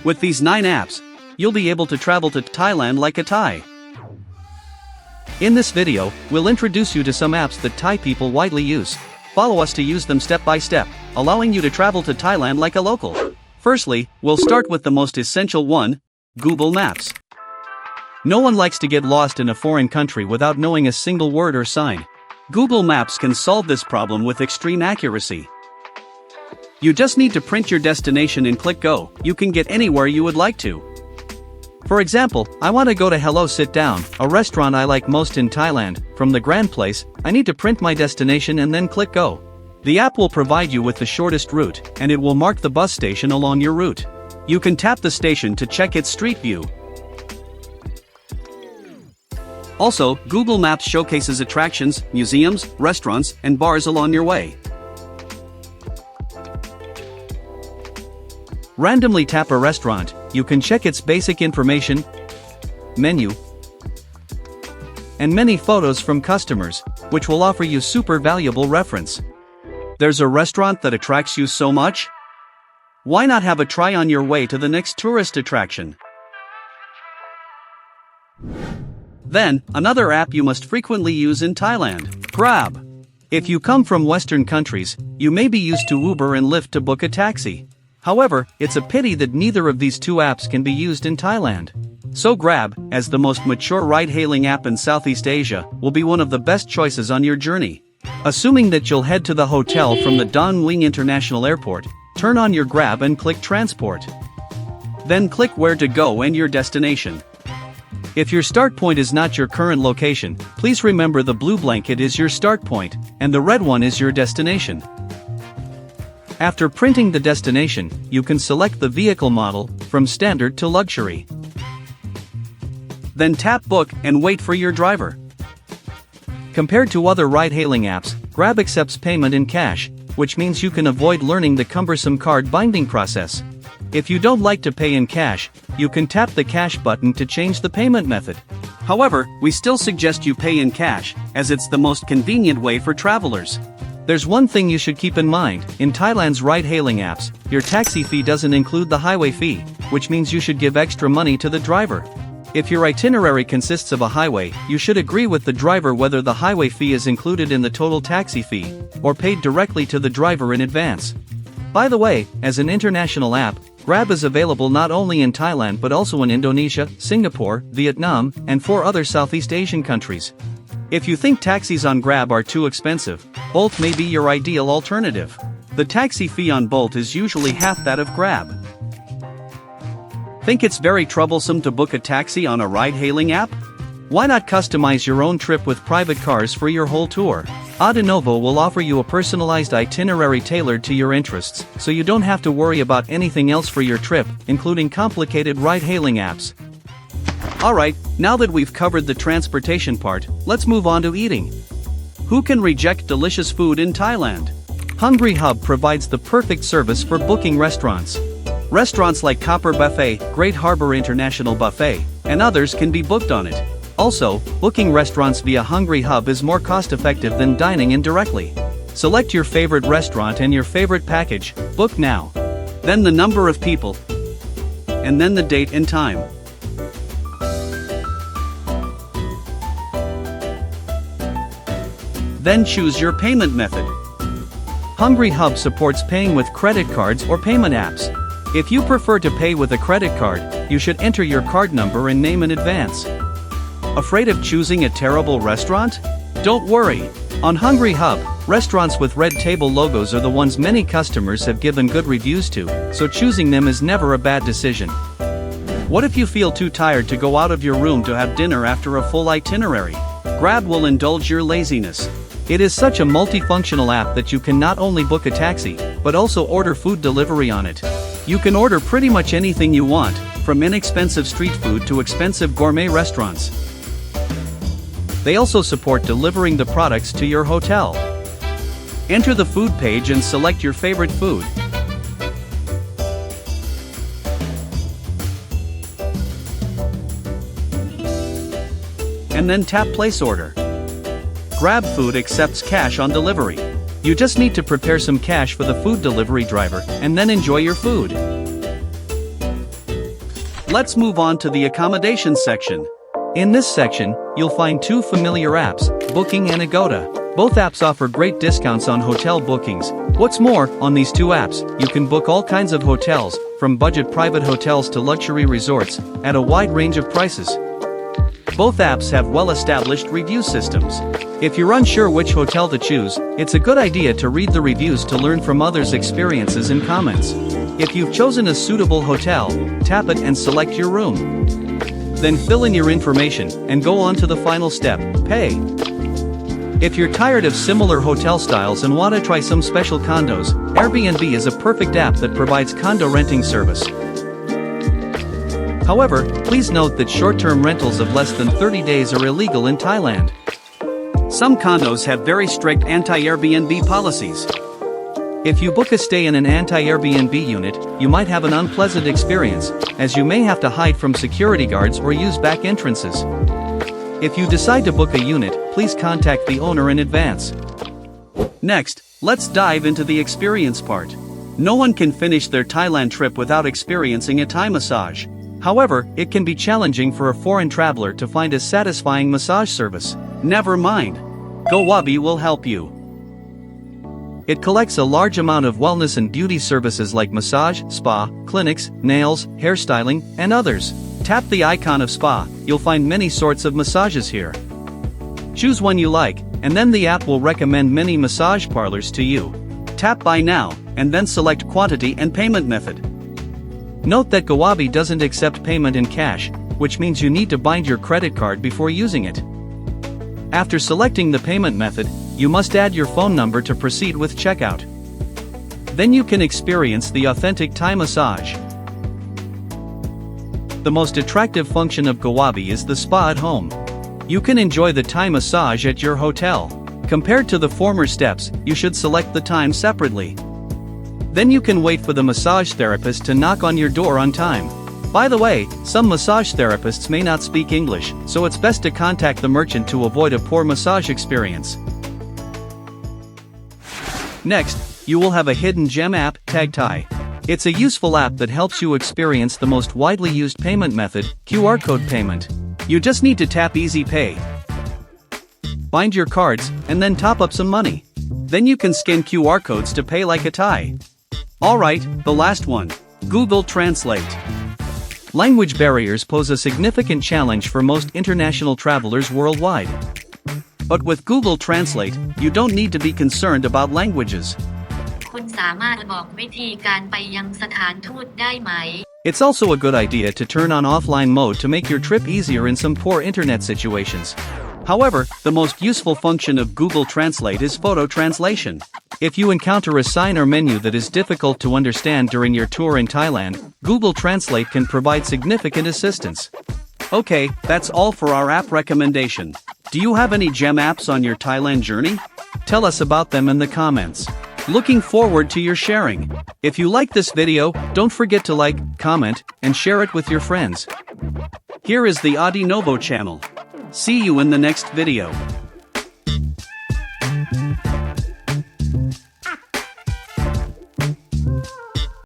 With these 9 apps, you'll be able to travel to Thailand like a Thai. In this video, we'll introduce you to some apps that Thai people widely use. Follow us to use them step by step, allowing you to travel to Thailand like a local. Firstly, we'll start with the most essential one, Google Maps. No one likes to get lost in a foreign country without knowing a single word or sign. Google Maps can solve this problem with extreme accuracy. You just need to print your destination and click go. You can get anywhere you would like to. For example, I want to go to Hello Sit Down, a restaurant I like most in Thailand. From the Grand Place, I need to print my destination and then click go. The app will provide you with the shortest route, and it will mark the bus station along your route. You can tap the station to check its street view. Also, Google Maps showcases attractions, museums, restaurants, and bars along your way. Randomly tap a restaurant, you can check its basic information, menu, and many photos from customers, which will offer you super valuable reference. There's a restaurant that attracts you so much? Why not have a try on your way to the next tourist attraction? Then, another app you must frequently use in Thailand, Grab. If you come from Western countries, you may be used to Uber and Lyft to book a taxi. However, it's a pity that neither of these two apps can be used in Thailand. So Grab, as the most mature ride-hailing app in Southeast Asia, will be one of the best choices on your journey. Assuming that you'll head to the hotel from the Don Mueang International Airport, turn on your Grab and click Transport. Then click Where to Go and your destination. If your start point is not your current location, please remember the blue blanket is your start point, and the red one is your destination. After printing the destination, you can select the vehicle model, from standard to luxury. Then tap Book and wait for your driver. Compared to other ride-hailing apps, Grab accepts payment in cash, which means you can avoid learning the cumbersome card binding process. If you don't like to pay in cash, you can tap the cash button to change the payment method. However, we still suggest you pay in cash, as it's the most convenient way for travelers. There's one thing you should keep in mind, in Thailand's ride-hailing apps, your taxi fee doesn't include the highway fee, which means you should give extra money to the driver. If your itinerary consists of a highway, you should agree with the driver whether the highway fee is included in the total taxi fee, or paid directly to the driver in advance. By the way, as an international app, Grab is available not only in Thailand but also in Indonesia, Singapore, Vietnam, and 4 other Southeast Asian countries. If you think taxis on Grab are too expensive, Bolt may be your ideal alternative. The taxi fee on Bolt is usually half that of Grab. Think it's very troublesome to book a taxi on a ride-hailing app? Why not customize your own trip with private cars for your whole tour? Agoda will offer you a personalized itinerary tailored to your interests, so you don't have to worry about anything else for your trip, including complicated ride-hailing apps. Alright, now that we've covered the transportation part, let's move on to eating. Who can reject delicious food in Thailand? Hungry Hub provides the perfect service for booking restaurants. Restaurants like Copper Buffet, Great Harbor International Buffet, and others can be booked on it. Also, booking restaurants via Hungry Hub is more cost-effective than dining in directly. Select your favorite restaurant and your favorite package, book now. Then the number of people, and then the date and time. Then choose your payment method. Hungry Hub supports paying with credit cards or payment apps. If you prefer to pay with a credit card, you should enter your card number and name in advance. Afraid of choosing a terrible restaurant? Don't worry. On Hungry Hub, restaurants with red table logos are the ones many customers have given good reviews to, so choosing them is never a bad decision. What if you feel too tired to go out of your room to have dinner after a full itinerary? Grab will indulge your laziness. It is such a multifunctional app that you can not only book a taxi, but also order food delivery on it. You can order pretty much anything you want, from inexpensive street food to expensive gourmet restaurants. They also support delivering the products to your hotel. Enter the food page and select your favorite food. And then tap Place Order. GrabFood accepts cash on delivery. You just need to prepare some cash for the food delivery driver, and then enjoy your food. Let's move on to the accommodation section. In this section, you'll find two familiar apps, Booking and Agoda. Both apps offer great discounts on hotel bookings. What's more, on these two apps, you can book all kinds of hotels, from budget private hotels to luxury resorts, at a wide range of prices. Both apps have well-established review systems. If you're unsure which hotel to choose, it's a good idea to read the reviews to learn from others' experiences and comments. If you've chosen a suitable hotel, tap it and select your room. Then fill in your information and go on to the final step, pay. If you're tired of similar hotel styles and want to try some special condos, Airbnb is a perfect app that provides condo renting service. However, please note that short-term rentals of less than 30 days are illegal in Thailand. Some condos have very strict anti-Airbnb policies. If you book a stay in an anti-Airbnb unit, you might have an unpleasant experience, as you may have to hide from security guards or use back entrances. If you decide to book a unit, please contact the owner in advance. Next, let's dive into the experience part. No one can finish their Thailand trip without experiencing a Thai massage. However, it can be challenging for a foreign traveler to find a satisfying massage service. Never mind. GoWabi will help you. It collects a large amount of wellness and beauty services like massage, spa, clinics, nails, hairstyling, and others. Tap the icon of spa, you'll find many sorts of massages here. Choose one you like, and then the app will recommend many massage parlors to you. Tap Buy Now, and then select quantity and payment method. Note that GoWabi doesn't accept payment in cash, which means you need to bind your credit card before using it. After selecting the payment method, you must add your phone number to proceed with checkout. Then you can experience the authentic Thai massage. The most attractive function of GoWabi is the spa at home. You can enjoy the Thai massage at your hotel. Compared to the former steps, you should select the time separately. Then you can wait for the massage therapist to knock on your door on time. By the way, some massage therapists may not speak English, so it's best to contact the merchant to avoid a poor massage experience. Next, you will have a hidden gem app, TAGTHAi. It's a useful app that helps you experience the most widely used payment method, QR code payment. You just need to tap Easy Pay, bind your cards, and then top up some money. Then you can scan QR codes to pay like a Thai. Alright, the last one. Google Translate. Language barriers pose a significant challenge for most international travelers worldwide. But with Google Translate, you don't need to be concerned about languages. It's also a good idea to turn on offline mode to make your trip easier in some poor internet situations. However, the most useful function of Google Translate is photo translation. If you encounter a sign or menu that is difficult to understand during your tour in Thailand, Google Translate can provide significant assistance. Okay, that's all for our app recommendation. Do you have any gem apps on your Thailand journey? Tell us about them in the comments. Looking forward to your sharing. If you like this video, don't forget to like, comment, and share it with your friends. Here is the Adi Novo channel. See you in the next video.